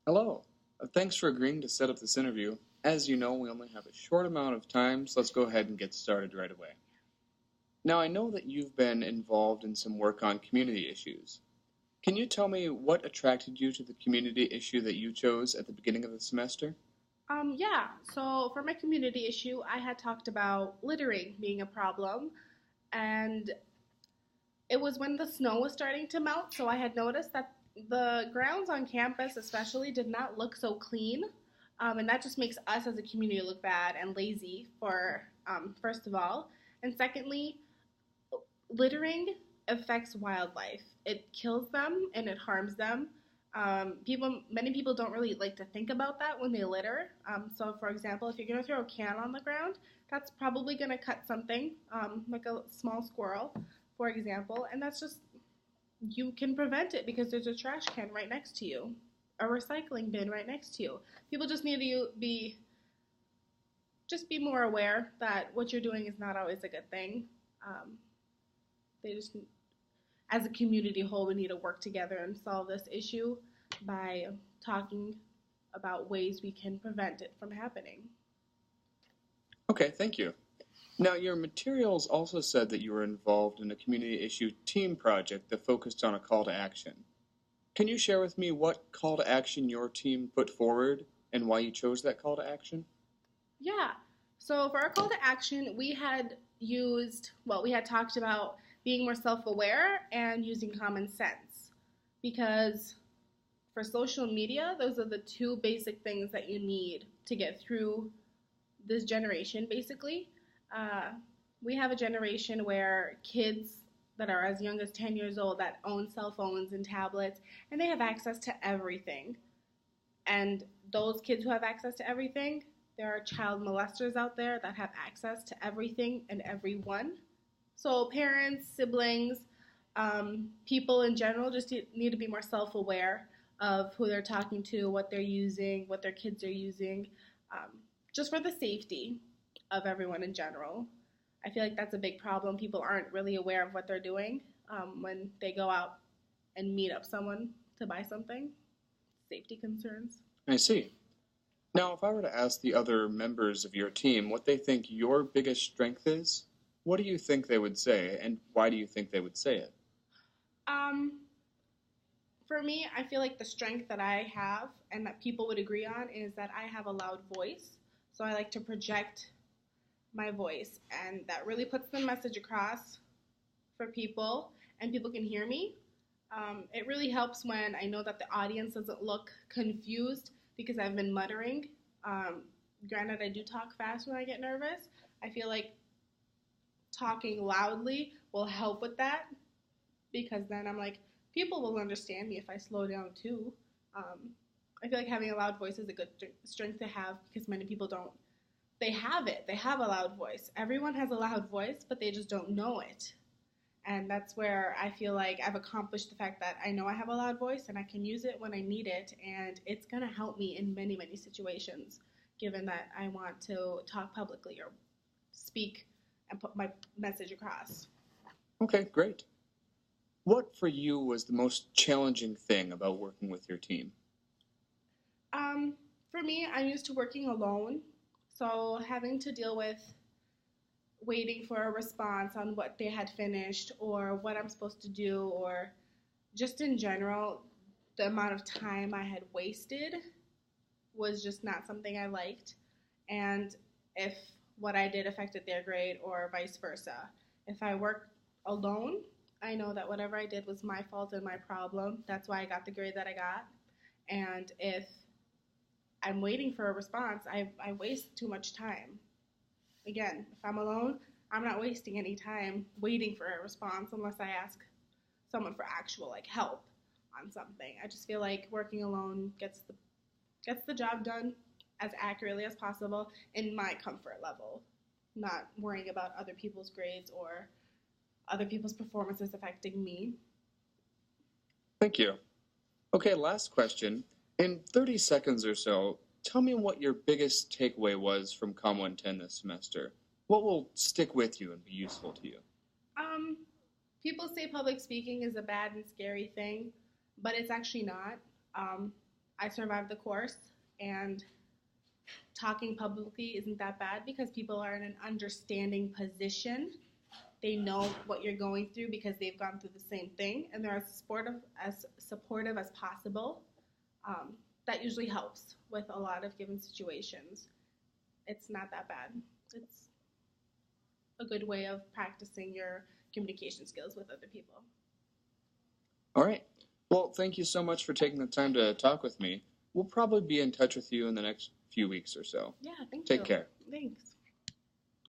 Hello. Thanks for agreeing to set up this interview. As you know, we only have a short amount of time, so let's go ahead and get started right away. Now, I know that you've been involved in some work on community issues. Can you tell me what attracted you to the community issue that you chose at the beginning of the semester? Yeah, so for my community issue, I had talked about littering being a problem, and it was when the snow was starting to melt, so I had noticed that the grounds on campus, especially, did not look so clean. And that just makes us as a community look bad and lazy, for first of all. And secondly, littering affects wildlife. It kills them and it harms them. Many people don't really like to think about that when they litter. So, for example, if you're going to throw a can on the ground, that's probably going to cut something, like a small squirrel, for example, and that's just you can prevent it because there's a trash can right next to you, a recycling bin right next to you. People just need to be more aware that what you're doing is not always a good thing. Um, they just as a community whole, we need to work together and solve this issue by talking about ways we can prevent it from happening. Okay, thank you. Now, your materials also said that you were involved in a community issue team project that focused on a call to action. Can you share with me what call to action your team put forward and why you chose that call to action? Yeah. So for our call to action, we had talked about being more self aware and using common sense. Because for social media, those are the two basic things that you need to get through this generation, basically. Uh, we have a generation where kids that are as young as 10 years old that own cell phones and tablets, and they have access to everything. And those kids who have access to everything, there are child molesters out there that have access to everything and everyone. So, parents, siblings, people in general just need to be more self aware of who they're talking to, what they're using, what their kids are using, um, just for the safety of everyone in general. I feel like that's a big problem. People aren't really aware of what they're doing when they go out and meet up someone to buy something. Safety concerns. I see. Now, if I were to ask the other members of your team what they think your biggest strength is, what do you think they would say, and why do you think they would say it? Um, for me, I feel like the strength that I have and that people would agree on is that I have a loud voice. So I like to project my voice, and that really puts the message across for people, and people can hear me. It really helps when I know that the audience doesn't look confused because I've been muttering. Um, Granted, I do talk fast when I get nervous. I feel like talking loudly will help with that because then I'm like, people will understand me if I slow down too. Um, I feel like having a loud voice is a good strength to have because many people don't. They have it. They have a loud voice. Everyone has a loud voice, but they just don't know it. And that's where I feel like I've accomplished the fact that I know I have a loud voice and I can use it when I need it. And it's going to help me in many, many situations, given that I want to talk publicly or speak and put my message across. Okay, great. What for you was the most challenging thing about working with your team? Um, for me, I'm used to working alone. So having to deal with waiting for a response on what they had finished or what I'm supposed to do, or just in general, the amount of time I had wasted was just not something I liked. And if what I did affected their grade or vice versa. If I worked alone, I know that whatever I did was my fault and my problem. That's why I got the grade that I got. And if I'm waiting for a response, I waste too much time. Again, if I'm alone, I'm not wasting any time waiting for a response unless I ask someone for actual like help on something. I just feel like working alone gets the job done as accurately as possible in my comfort level, not worrying about other people's grades or other people's performances affecting me. Thank you. Okay, last question. In 30 seconds or so, tell me what your biggest takeaway was from Com 110 this semester. What will stick with you and be useful to you? Um, People say public speaking is a bad and scary thing, but it's actually not. Um, I survived the course, and talking publicly isn't that bad because people are in an understanding position. They know what you're going through because they've gone through the same thing, and they're as supportive as possible. That usually helps with a lot of given situations. It's not that bad. It's a good way of practicing your communication skills with other people. All right. Well, thank you so much for taking the time to talk with me. We'll probably be in touch with you in the next few weeks or so. Yeah, thank you. Take care. Thanks.